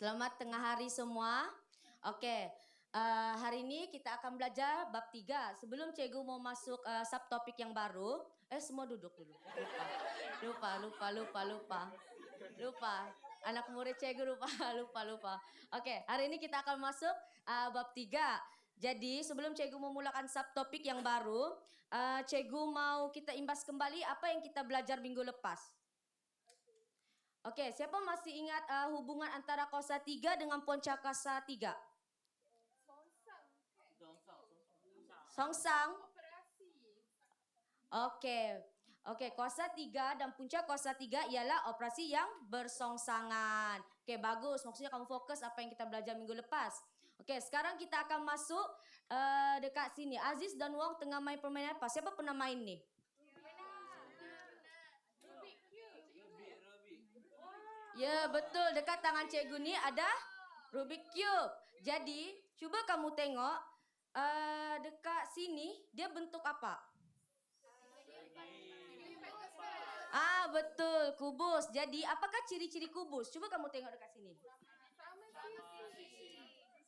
Selamat tengah hari semua. Oke, hari ini kita akan belajar bab 3. Sebelum cikgu mau masuk subtopik yang baru, semua duduk dulu. Lupa. Anak murid cikgu lupa. Oke, hari ini kita akan masuk bab 3. Jadi sebelum cikgu memulakan subtopik yang baru, cikgu mau kita imbas kembali apa yang kita belajar minggu lepas. Oke, siapa masih ingat hubungan antara kosa 3 dengan punca kosa 3? Songsang. Oke, kosa 3 dan punca kosa 3 ialah operasi yang bersongsangan. Oke, bagus. Maksudnya kamu fokus apa yang kita belajar minggu lepas. Oke, sekarang kita akan masuk dekat sini. Aziz dan Wong tengah main permainan apa? Siapa pernah main nih? Ya, betul. Dekat tangan cikgu ni ada Rubik Cube. Jadi, cuba kamu tengok dekat sini dia bentuk apa? Betul, kubus. Jadi, apakah ciri-ciri kubus? Coba kamu tengok dekat sini.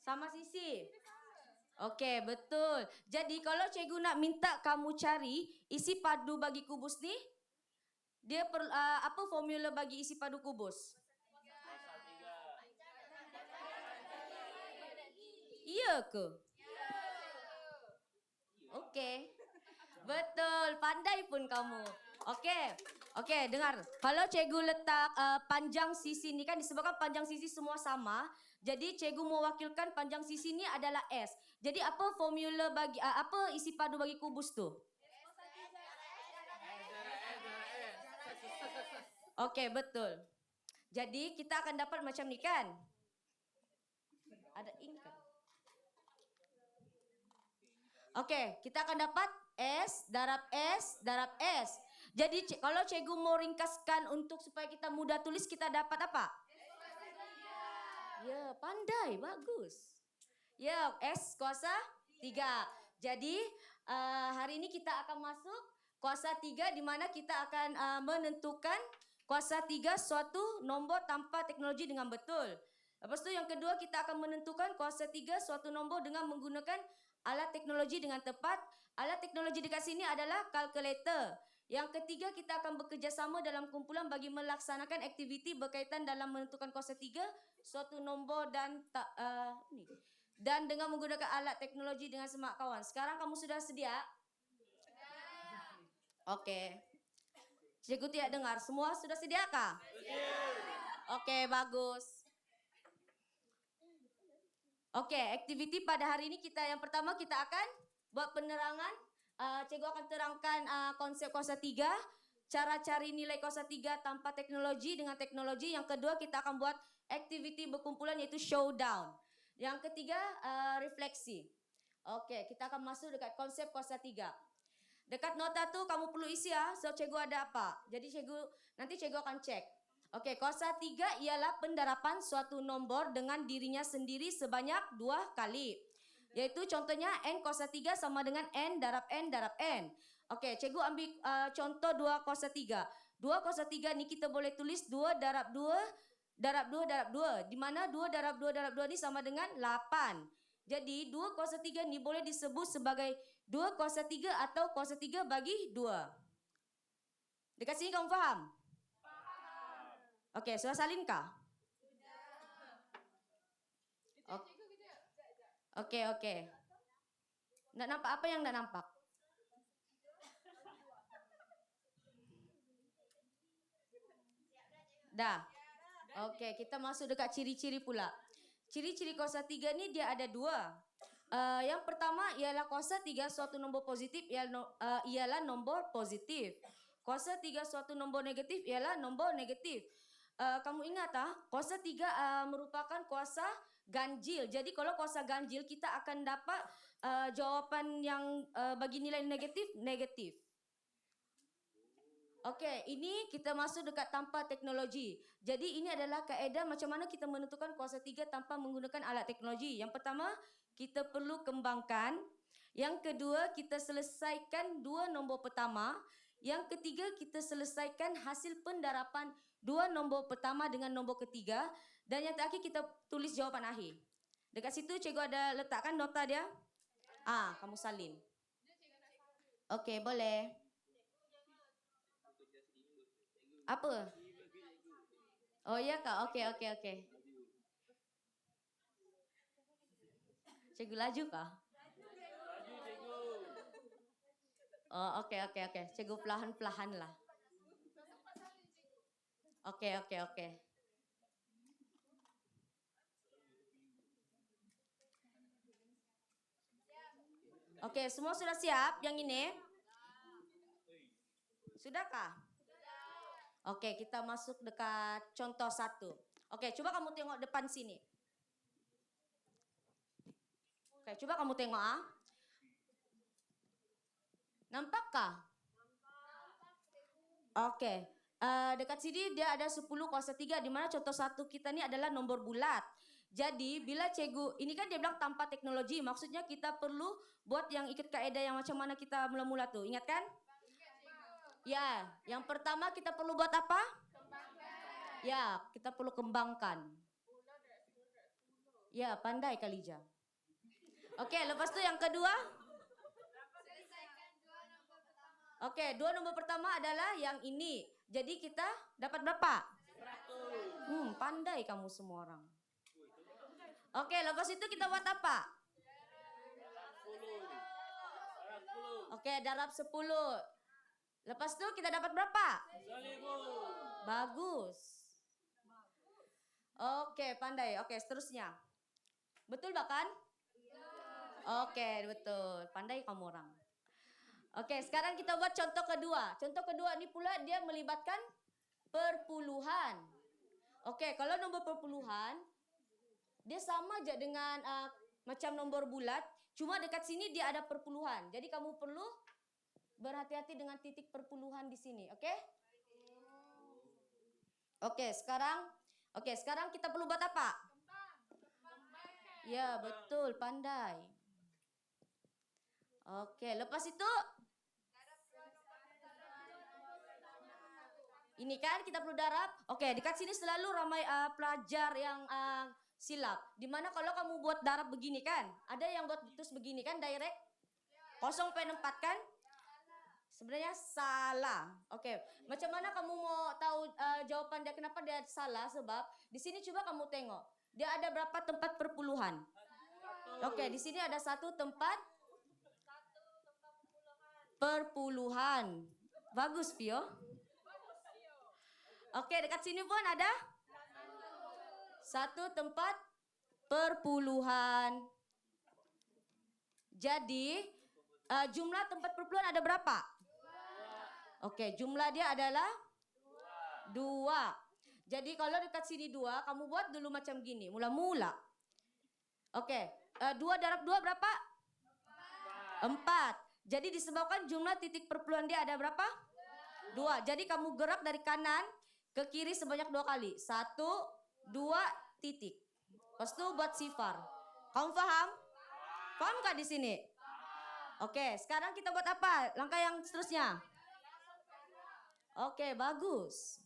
Sama sisi. Oke, betul. Jadi, kalau cikgu nak minta kamu cari isi padu bagi kubus ni, dia apa formula bagi isi padu kubus? Iya ke? Okey. Betul, pandai pun kamu. Okey, dengar. Kalau cikgu letak panjang sisi ni kan disebabkan panjang sisi semua sama, jadi cikgu mewakilkan panjang sisi ni adalah S. Jadi apa formula bagi apa isi padu bagi kubus tu? Okey, betul. Jadi kita akan dapat macam ni kan? Ada ink kan? Okey, kita akan dapat S darab S darab S. Jadi kalau cikgu mau ringkaskan untuk supaya kita mudah tulis, kita dapat apa? Ya, pandai, bagus. Ya, S kuasa 3. Jadi hari ini kita akan masuk kuasa 3 di mana kita akan menentukan kuasa 3 suatu nombor tanpa teknologi dengan betul. Lepas tu yang kedua kita akan menentukan kuasa 3 suatu nombor dengan menggunakan alat teknologi dengan tepat. Alat teknologi dekat sini adalah kalkulator. Yang ketiga kita akan bekerjasama dalam kumpulan bagi melaksanakan aktiviti berkaitan dalam menentukan kuasa 3 suatu nombor dan dan dengan menggunakan alat teknologi dengan semak kawan. Sekarang kamu sudah sedia? Okey. Cikgu tidak dengar. Semua sudah sediakah? Okey, bagus. Okey, aktiviti pada hari ini yang pertama kita akan buat penerangan. Cikgu akan terangkan konsep kuasa 3, cara cari nilai kuasa 3 tanpa teknologi dengan teknologi. Yang kedua kita akan buat aktiviti berkumpulan iaitu showdown. Yang ketiga refleksi. Okey, kita akan masuk dekat konsep kuasa 3. Dekat nota tu kamu perlu isi so cikgu ada apa. Jadi nanti cikgu akan cek. Okey, kuasa 3 ialah pendarapan suatu nombor dengan dirinya sendiri sebanyak 2 kali. Yaitu contohnya N kuasa 3 sama dengan N darab N darab N. Okey, cikgu ambil contoh 2 kuasa 3. 2 kuasa 3 ni kita boleh tulis 2 darab 2 darab 2 darab 2. Di mana 2 darab 2 darab 2 ni sama dengan 8. Jadi 2 kuasa 3 ni boleh disebut sebagai 2 kuasa 3 atau kuasa 3 bagi 2. Dekat sini kamu faham? Okey, sudah salinkah? Sudah. Okey. Nak nampak apa yang nak nampak? Dah. Okey, kita masuk dekat ciri-ciri pula. Ciri-ciri kuasa 3 ni dia ada 2. Yang pertama ialah kuasa 3 suatu nombor positif ialah nombor positif. Kuasa 3 suatu nombor negatif ialah nombor negatif. Kamu ingat kuasa 3 merupakan kuasa ganjil. Jadi kalau kuasa ganjil kita akan dapat jawapan yang bagi nilai negatif. Okey, ini kita masuk dekat tanpa teknologi. Jadi ini adalah kaedah macam mana kita menentukan kuasa 3 tanpa menggunakan alat teknologi. Yang pertama, kita perlu kembangkan. Yang kedua, kita selesaikan 2 nombor pertama. Yang ketiga, kita selesaikan hasil pendarapan 2 nombor pertama dengan nombor ketiga. Dan yang terakhir kita tulis jawaban akhir. Dekat situ cikgu ada letakkan nota dia. Kamu salin. Oke, boleh. Apa? Oh iya kak, oke. Cikgu laju kah? Oh oke. Cikgu pelahan-pelahan lah. Oke. Oke, semua sudah siap yang ini? Sudahkah? Oke, kita masuk dekat contoh 1. Oke, coba kamu tengok depan sini. Oke, coba kamu tengok Nampakkah? Oke. Dekat sini dia ada 10 kuasa 3 di mana contoh 1 kita ini adalah nomor bulat. Jadi bila cikgu, ini kan dia bilang tanpa teknologi, maksudnya kita perlu buat yang ikut kaedah yang macam mana kita mula-mula tuh, ingat kan? Ya, yang pertama kita perlu buat apa? Kembangkan. Ya, kita perlu kembangkan. Ya, pandai Kalija. Oke, lepas itu yang kedua? Oke, 2 nomor pertama adalah yang ini. Jadi kita dapat berapa? 100. Pandai kamu semua orang. Oke, lepas itu kita buat apa? Oke, darab 10. Lepas itu kita dapat berapa? 1000. Bagus. Oke, pandai. Oke, seterusnya. Betul bahkan? Oke, betul. Pandai kamu orang. Oke, sekarang kita buat contoh kedua. Contoh kedua ini pula dia melibatkan perpuluhan. Oke, kalau nomor perpuluhan, dia sama aja dengan macam nomor bulat, cuma dekat sini dia ada perpuluhan. Jadi kamu perlu berhati-hati dengan titik perpuluhan di sini, oke? Oke, sekarang kita perlu buat apa? Ya, betul, pandai. Oke, lepas itu ini kan kita perlu darab. Oke, dekat sini selalu ramai pelajar yang silap. Dimana kalau kamu buat darab begini kan, ada yang buat terus begini kan, direct 0,4 kan? Sebenarnya salah. Oke, macam mana kamu mau tahu jawaban dia kenapa dia salah? Sebab di sini coba kamu tengok, dia ada berapa tempat perpuluhan? Oke, di sini ada 1 tempat perpuluhan. Bagus, Pio. Oke, dekat sini pun ada 1 tempat perpuluhan. Jadi jumlah tempat perpuluhan ada berapa? Oke, jumlah dia adalah 2. Jadi kalau dekat sini 2, kamu buat dulu macam gini, mula-mula. Oke, 2 darab 2 berapa? 4. Jadi disebabkan jumlah titik perpuluhan dia ada berapa? 2. Jadi kamu gerak dari kanan ke kiri sebanyak 2 kali. 1, 2, titik. Lepas itu buat sifar. Kamu paham? Paham gak di sini? Oke, sekarang kita buat apa? Langkah yang seterusnya. Oke, bagus.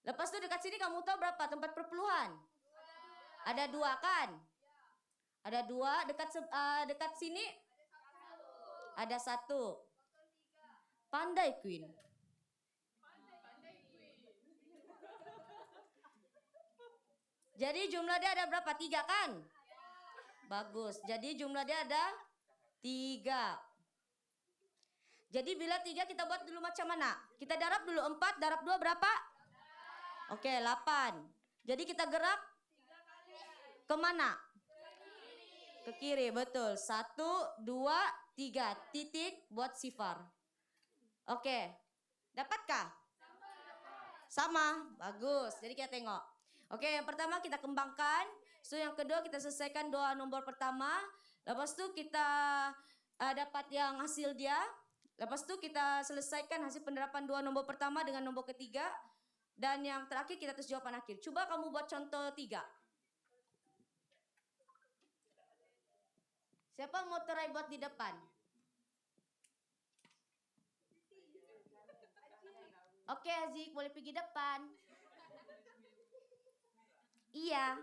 Lepas itu dekat sini kamu tahu berapa tempat perpuluhan? Ada 2 kan? Ada 2, dekat sini ada 1. Pandai Queen. Jadi jumlah dia ada berapa? 3 kan? Bagus. Jadi jumlah dia ada 3. Jadi bila 3 kita buat dulu macam mana? Kita darab dulu 4, darab 2 berapa? Oke, 8. Jadi kita gerak kemana? Ke kiri, betul. 1, 2, 3. Titik buat sifar. Oke, dapatkah? Sama, bagus. Jadi kita tengok. Oke, yang pertama kita kembangkan. So yang kedua kita selesaikan 2 nomor pertama. Lepas itu kita dapat yang hasil dia. Lepas itu kita selesaikan hasil penerapan 2 nomor pertama dengan nomor ketiga. Dan yang terakhir kita tulis jawaban akhir. Coba kamu buat contoh 3. Siapa mau try buat di depan? Oke Azik, boleh pergi depan. Iya.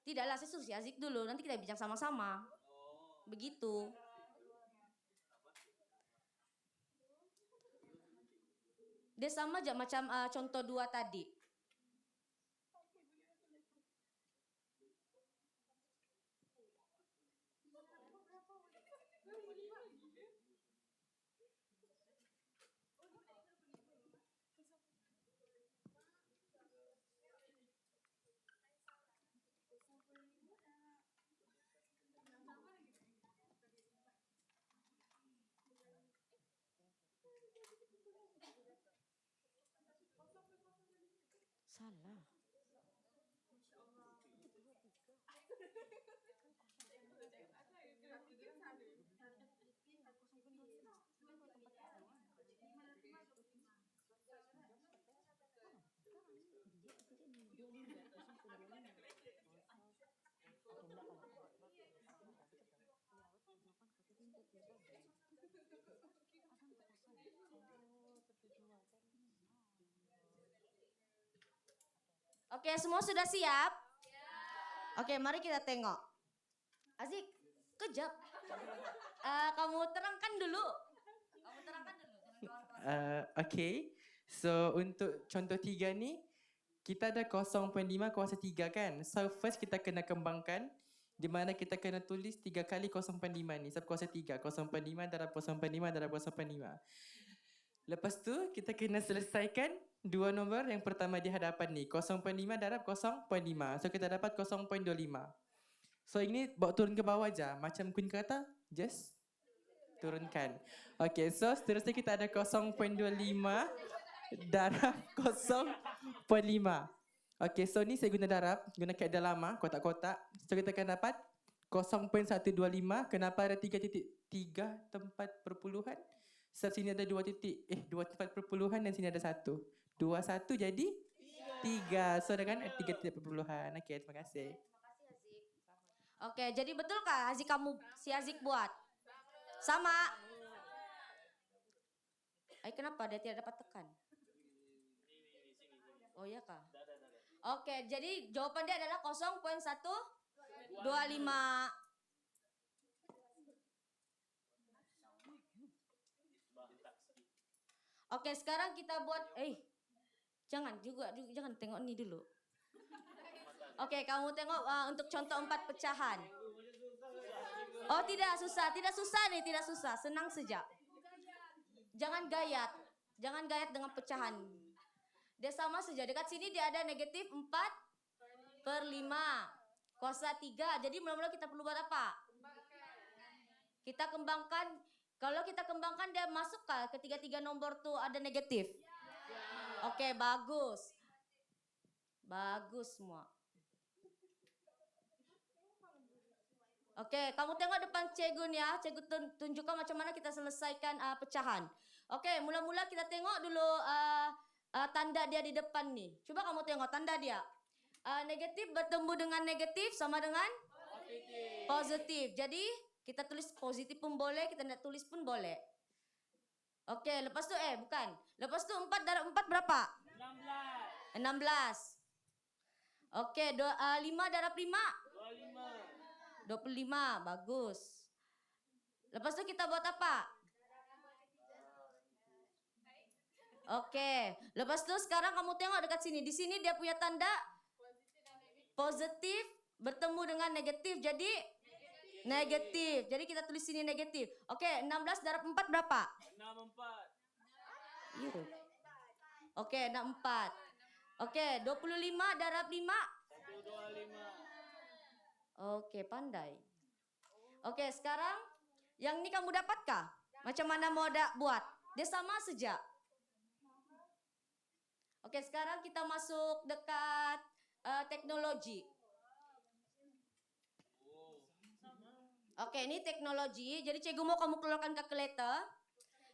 Tidaklah, saya suruh si Azik dulu, nanti kita bincang sama-sama. Begitu. Dia sama aja macam contoh 2 tadi. Salah. Oke, semua sudah siap? Oke, mari kita tengok. Azik, kejap. Kamu terangkan dulu. Okay, so untuk contoh 3 ni, kita ada 0.5 kuasa 3 kan. So first kita kena kembangkan, di mana kita kena tulis 3 kali 0.5 ni, sebab kuasa 3. 0.5 darab 0.5 darab 0.5. Lepas tu kita kena selesaikan dua nombor yang pertama di hadapan ni. 0.5 darab 0.5. So kita dapat 0.25. So ini bawa turun ke bawah aja. Macam Queen kata, just turunkan. Okay, so seterusnya kita ada 0.25 darab 0.5. Okay, so ni saya guna darab, guna kaedah lama, kotak-kotak. So kita akan dapat 0.125. Kenapa ada 3.3 tempat perpuluhan? Sebab sini ada 2 tempat perpuluhan dan sini ada 1. 1 jadi 3. So dengan 3 titik perpuluhan. Okay, terima kasih. Oke, jadi betul kah si Azik buat? Sama. Kenapa dia tidak dapat tekan? Oh iya kah? Oke, jadi jawaban dia adalah 0.125. Oke, sekarang kita buat jangan tengok ini dulu. Oke, kamu tengok untuk contoh 4 pecahan. Oh, tidak susah nih, tidak susah, senang saja. Jangan gayat dengan pecahan. Dia sama saja, dekat sini dia ada negatif 4/5. Kuasa 3, jadi mula-mula kita perlu buat apa? Kita kembangkan. Kalau kita kembangkan dia masuk ke ketiga-tiga nomor tuh ada negatif? Oke, bagus. Bagus semua. Oke, kamu tengok depan Cikgu ya. Cikgu tunjukkan macam mana kita selesaikan pecahan. Oke, mula-mula kita tengok dulu tanda dia di depan nih. Coba kamu tengok tanda dia. Negatif bertemu dengan negatif sama dengan positif. Jadi kita tulis positif pun boleh, kita tidak tulis pun boleh. Oke, lepas tu bukan. Lepas tu 4 darab 4 berapa? 16. Oke, 5 darab 5? 25, bagus. Lepas tu kita buat apa? Oke, lepas tu sekarang kamu tengok dekat sini. Di sini dia punya tanda positif bertemu dengan negatif, jadi negatif. Jadi kita tulis sini negatif. Oke, 16 darab 4 berapa? 64. Oke, 64. Oke, 25 darab 5? 125. Oke, pandai. Oke, sekarang yang ini kamu dapatkah? Macam mana mau buat? Dia sama saja. Oke, sekarang kita masuk dekat teknologi. Oke, ini teknologi. Jadi cikgu mau kamu keluarkan kalkulator.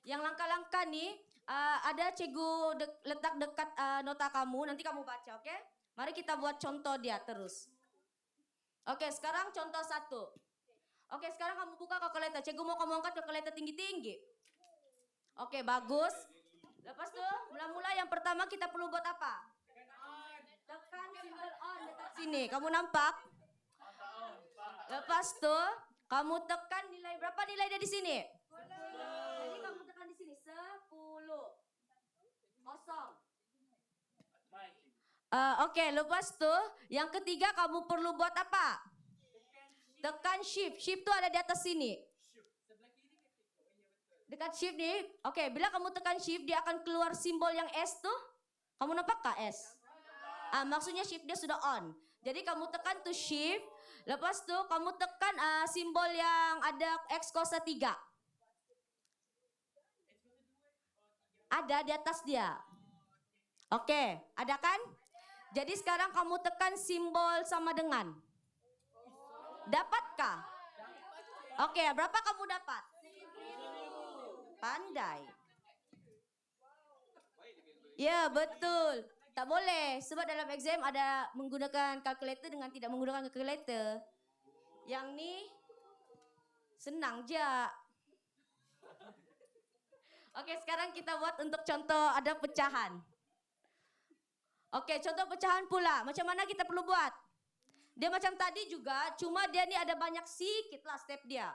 Yang langkah-langkah nih ada cikgu letak dekat nota kamu. Nanti kamu baca, oke? Mari kita buat contoh dia terus. Oke, sekarang contoh 1. Oke, sekarang kamu buka kalkulator. Cikgu mau kamu angkat kalkulator tinggi-tinggi. Oke, bagus. Lepas tu, mula-mula yang pertama kita perlu buat apa? Tekan simbol on dekat sini. Kamu nampak? Lepas tu, kamu tekan nilai berapa nilai dia di sini? 10. Jadi kamu tekan di sini 10. Kosong. Okey, lepas tu yang ketiga kamu perlu buat apa? Tekan shift. Shift tu ada di atas sini. Dekat shift ni, okey, bila kamu tekan shift dia akan keluar simbol yang S tu. Kamu nampak tak S? Maksudnya shift dia sudah on. Jadi kamu tekan tu shift, lepas tu kamu tekan simbol yang ada X kuasa 3. Ada di atas dia. Okey, ada kan? Jadi sekarang kamu tekan simbol sama dengan. Dapatkah? Okey, berapa kamu dapat? Pandai. Ya, betul. Tak boleh sebab dalam exam ada menggunakan kalkulator dengan tidak menggunakan kalkulator. Yang ni senang je. Okey, sekarang kita buat untuk contoh ada pecahan. Okey, contoh pecahan pula. Macam mana kita perlu buat? Dia macam tadi juga, cuma dia ni ada banyak sikit lah step dia.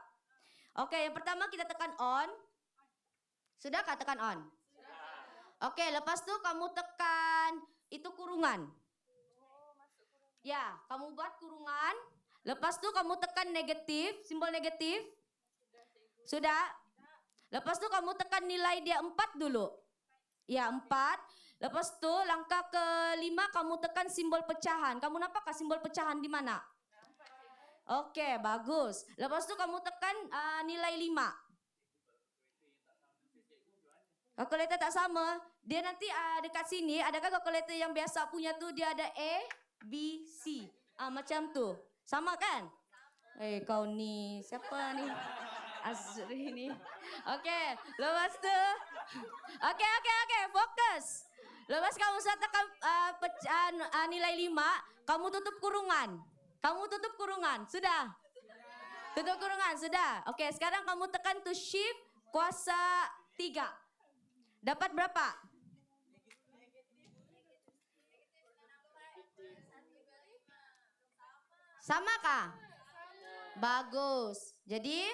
Okey, yang pertama kita tekan on. Sudahkah tekan on? Okey, lepas tu kamu tekan itu kurungan. Ya, kamu buat kurungan. Lepas tu kamu tekan negatif, simbol negatif. Sudah? Lepas tu kamu tekan nilai dia 4 dulu. Ya, 4. Lepas tu langkah kelima kamu tekan simbol pecahan. Kamu nampakkah simbol pecahan di mana? Okey, bagus. Lepas tu kamu tekan nilai 5. Kalkulator tak sama. Dia nanti dekat sini, adakah kalkulator yang biasa punya tu dia ada A, B, C. Macam tu. Sama kan? Kau ni, siapa ni? Azri ni. Okey, lepas tu. Okey, fokus. Lepas kamu sudah tekan nilai 5, kamu tutup kurungan. Sudah? Tutup kurungan, sudah. Okey, sekarang kamu tekan tu shift kuasa 3. Dapat berapa? Sama kah? Bagus. Jadi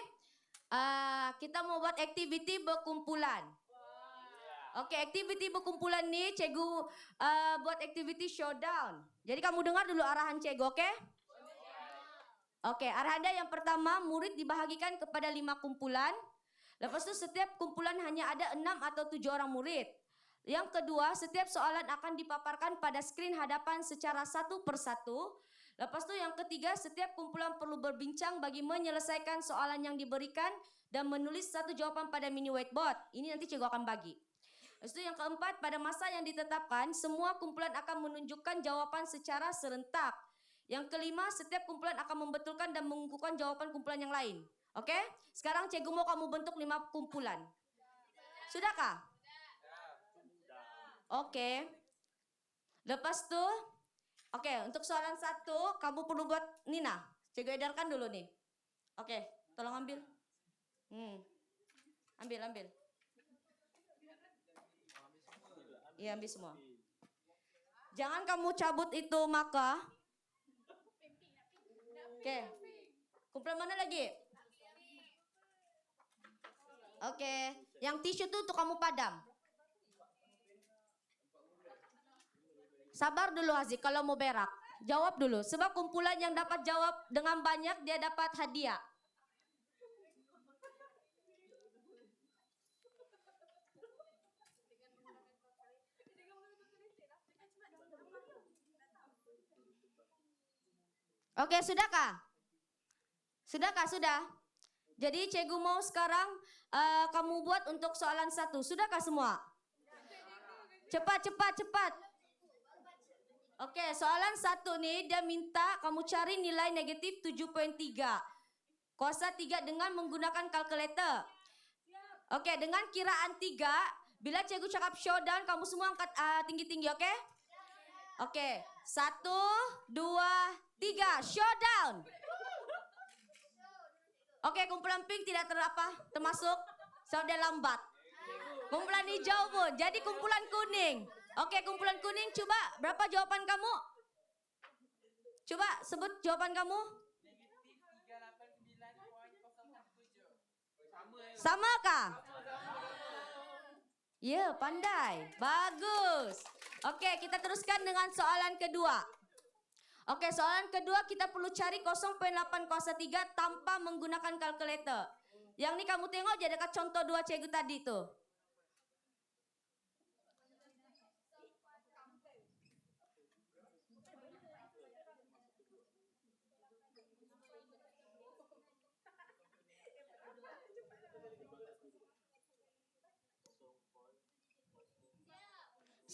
kita mau buat aktiviti berkumpulan. Okey, aktiviti berkumpulan ni cikgu buat aktiviti showdown. Jadi kamu dengar dulu arahan cikgu, okey? Okey, arahan dia yang pertama, murid dibahagikan kepada 5 kumpulan. Lepas tu setiap kumpulan hanya ada 6 atau 7 orang murid. Yang kedua, setiap soalan akan dipaparkan pada skrin hadapan secara satu persatu. Lepas tu yang ketiga, setiap kumpulan perlu berbincang bagi menyelesaikan soalan yang diberikan dan menulis satu jawapan pada mini whiteboard. Ini nanti cikgu akan bagi. Lepas tu yang keempat, pada masa yang ditetapkan, semua kumpulan akan menunjukkan jawapan secara serentak. Yang kelima, setiap kumpulan akan membetulkan dan mengukuhkan jawapan kumpulan yang lain. Okey? Sekarang cikgu mau kamu bentuk 5 kumpulan. Sudahkah? Okey. Lepas tu, okey, untuk soalan 1, kamu perlu buat Nina. Cikgu edarkan dulu nih. Okey, tolong ambil. Ambil. Iya, ambil semua. Jangan kamu cabut itu maka. Okey. Kumpulan mana lagi? Okey. Yang tisu tu untuk kamu padam. Sabar dulu Haziq kalau mau berak. Jawab dulu. Sebab kumpulan yang dapat jawab dengan banyak dia dapat hadiah. Okey, sudahkah? Sudah. Jadi cikgu mau sekarang kamu buat untuk soalan 1. Sudahkah semua? Cepat. Okey, soalan 1 ni dia minta kamu cari nilai negatif 7.3. Kuasa 3 dengan menggunakan kalkulator. Okey, dengan kiraan 3, bila cikgu cakap showdown, kamu semua angkat tinggi-tinggi, okey? Okey, 1, 2, 3, showdown. Okey, kumpulan pink tidak termasuk sebab dia lambat. Kumpulan hijau pun. Jadi kumpulan kuning. Oke, kumpulan kuning coba berapa jawaban kamu? Coba sebut jawaban kamu. Sama kah? Ya, pandai. Bagus. Oke, kita teruskan dengan soalan kedua. Oke, soalan kedua kita perlu cari 0.8 kuasa 3 tanpa menggunakan kalkulator. Yang ni kamu tengok je dekat contoh dua cikgu tadi tu.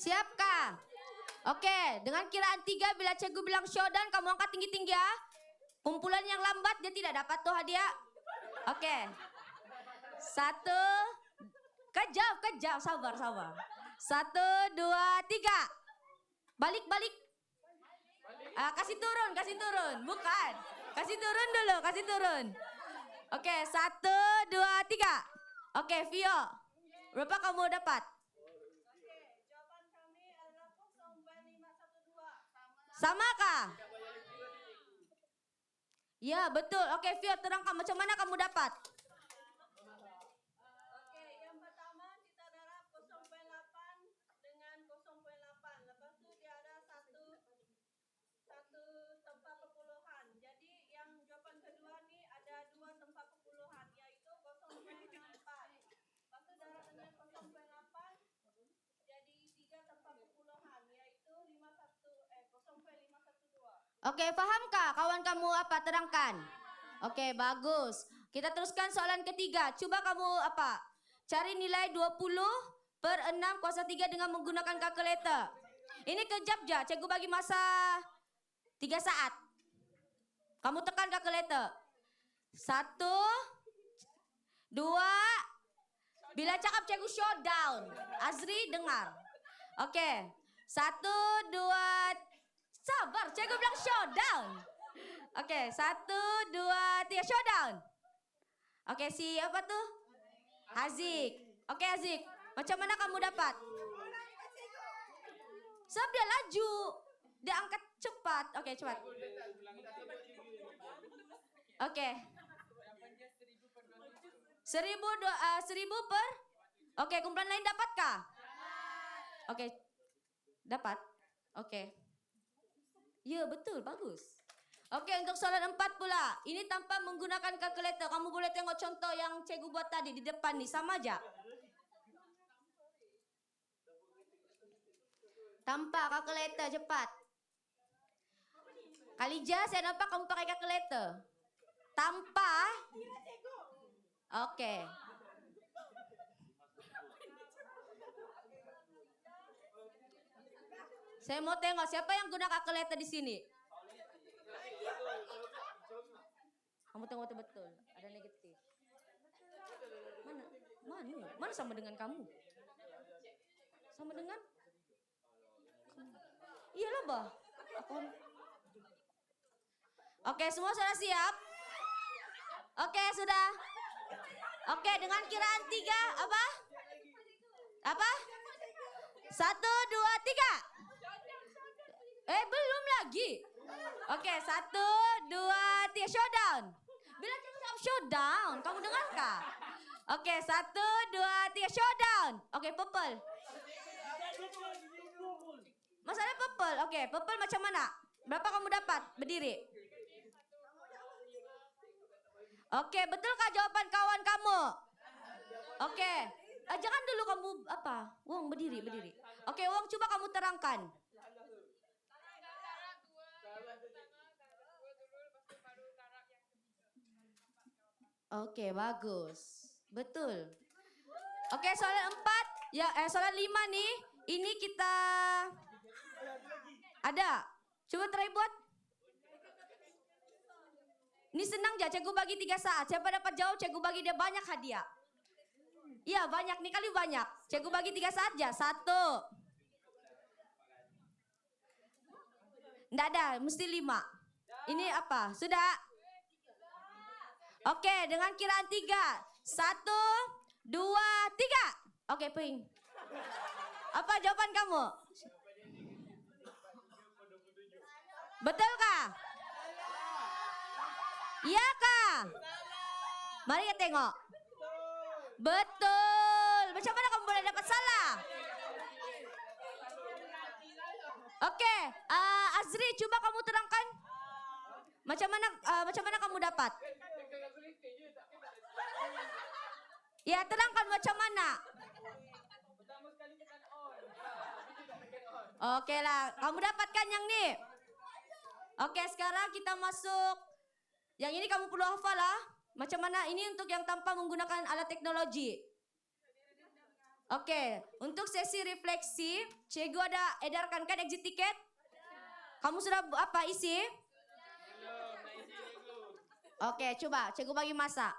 Siapkah? Oke, dengan kiraan 3 bila cikgu bilang showdown kamu angkat tinggi-tinggi ya. Kumpulan yang lambat dia tidak dapat tuh hadiah. Oke. 1 kejap, sabar. 1, 2, 3. Balik. Kasih turun. Bukan. Kasih turun. Oke, 1, 2, 3. Oke, Vio. Berapa kamu dapat? Sama kah? Ya, betul. Oke, Vio, terangkan macam mana kamu dapat? Oke, yang pertama kita darab 0.8 dengan 0.8. Lepas tu dia ada satu tempat perpuluhan. Jadi yang jawapan kedua ni ada 2 tempat perpuluhan iaitu 0.4. Lepas tu darab dengan 0.8 jadi 3 tempat perpuluhan iaitu 0.512. Oke, fahamkah kawan kamu apa? Terangkan. Oke, bagus. Kita teruskan soalan ketiga. Coba kamu apa? Cari nilai 20/6 kuasa 3 dengan menggunakan kalkulator. Ini kejap je. Cikgu bagi masa 3 saat. Kamu tekan kalkulator. 1, 2. Bila cakap cikgu showdown. Azri dengar. Oke. 1, 2. Sabar, cikgu bilang showdown. Oke, 1, 2, 3, showdown. Oke, siapa tuh? Haziq. Oke, Haziq. Macam mana kamu dapat? Sebab dia laju. Dia angkat cepat. Oke, cepat. Oke. 1000 per? Oke, kumpulan lain dapatkah? Oke. Dapat? Oke. Ya, betul. Bagus. Oke, untuk soalan 4 pula. Ini tanpa menggunakan kalkulator. Kamu boleh tengok contoh yang cikgu buat tadi di depan ni. Sama aja. Tanpa kalkulator, cepat. Khalijah, saya nampak kamu pakai kalkulator. Tanpa. Oke. Saya mau tengok siapa yang guna kalkulator di sini. Kamu tengok betul-betul. Ada negatif. Mana sama dengan kamu? Sama dengan? Iyalah, Bah. Oke, semua sudah siap? Oke, sudah. Oke, dengan kiraan 3 apa? Apa? 1, 2, 3. Belum lagi. Oke, 1, 2, 3, showdown. Bila cakap showdown, kamu dengarkah? Oke, 1, 2, 3, showdown. Oke, purple. Masalah purple. Oke, purple macam mana? Berapa kamu dapat berdiri? Oke, betulkah jawaban kawan kamu? Oke. Jangan dulu kamu apa? Wong, berdiri. Oke, Wong, coba kamu terangkan. Oke, bagus. Betul. Oke, soalan 4. Ya, soalan 5 nih. Ini kita ada. Coba try buat. Ini senang aja, cikgu bagi 3 saat. Siapa dapat jawab, cikgu bagi dia banyak hadiah. Iya, banyak nih, kali banyak. Cikgu bagi 3 saat aja. 1. Nggak ada, mesti 5. Ini apa? Sudah? Oke, dengan kiraan 3. 1, 2, 3. Oke, Ping. Apa jawaban kamu? Betul kah? Iya kah? Mari kita tengok. Betul. Macam mana kamu boleh dapat salah? Oke, Azri, coba kamu terangkan. Macam mana kamu dapat? Ya, terangkan macam mana. Oke lah, kamu dapatkan yang ni. Oke, sekarang kita masuk. Yang ini kamu perlu hafal lah. Macam mana ini untuk yang tanpa menggunakan alat teknologi. Oke, untuk sesi refleksi, cikgu ada edarkan kan exit ticket? Kamu sudah apa isi? Oke, coba cikgu bagi masa.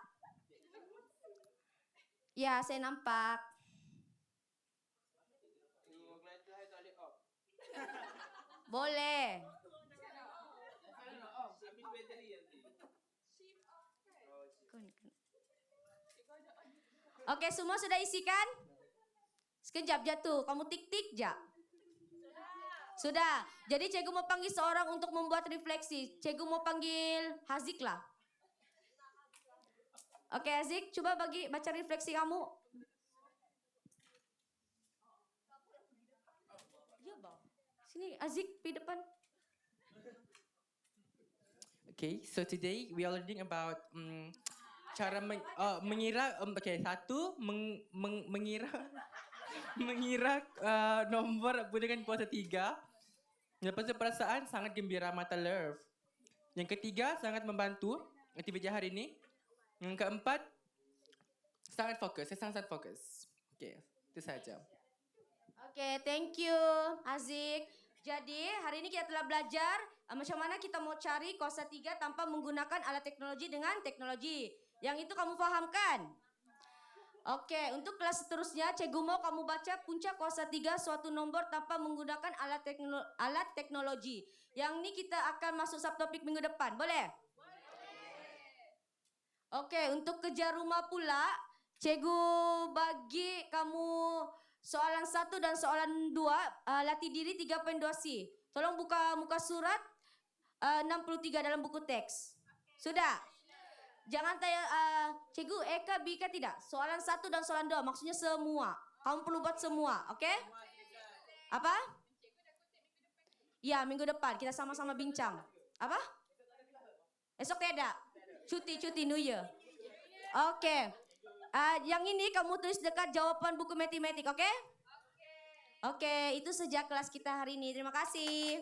Ya, saya nampak. Boleh. Oke, semua sudah isikan? Sekejap jatuh, kamu tik-tik je. Sudah. Jadi cikgu mau panggil seorang untuk membuat refleksi. Cikgu mau panggil Haziq lah. Oke, Haziq, coba baca refleksi kamu. Ya, Bang. Sini, Haziq, pergi depan. Okay, so today we are learning about cara mengira. Mengira mengira nombor dengan kuasa 3. Lepas tu perasaan sangat gembira, mata love. Yang ketiga sangat membantu aktiviti hari ini. Yang keempat sangat fokus. Saya sangat fokus. Okay, itu saja. Oke, thank you Haziq. Jadi hari ini kita telah belajar macam mana kita mau cari kuasa 3 tanpa menggunakan alat teknologi dengan teknologi. Yang itu kamu fahamkan? Oke, untuk kelas seterusnya cikgu mau kamu baca puncak kuasa 3 suatu nombor tanpa menggunakan alat teknologi. Yang ini kita akan masuk subtopik minggu depan, boleh? Oke, untuk kejar rumah pula, cikgu bagi kamu soalan 1 dan soalan 2, latih diri 3.2C. Tolong buka muka surat 63 dalam buku teks. Sudah? Jangan tanya, cikgu Eka, Bika tidak. Soalan 1 dan soalan 2, maksudnya semua. Kamu perlu buat semua, oke? Apa? Ya, minggu depan kita sama-sama bincang. Apa? Esok tidak. Cuti New Year. Oke. Yang ini kamu tulis dekat jawaban buku matematik, oke? Oke, itu sejak kelas kita hari ini. Terima kasih.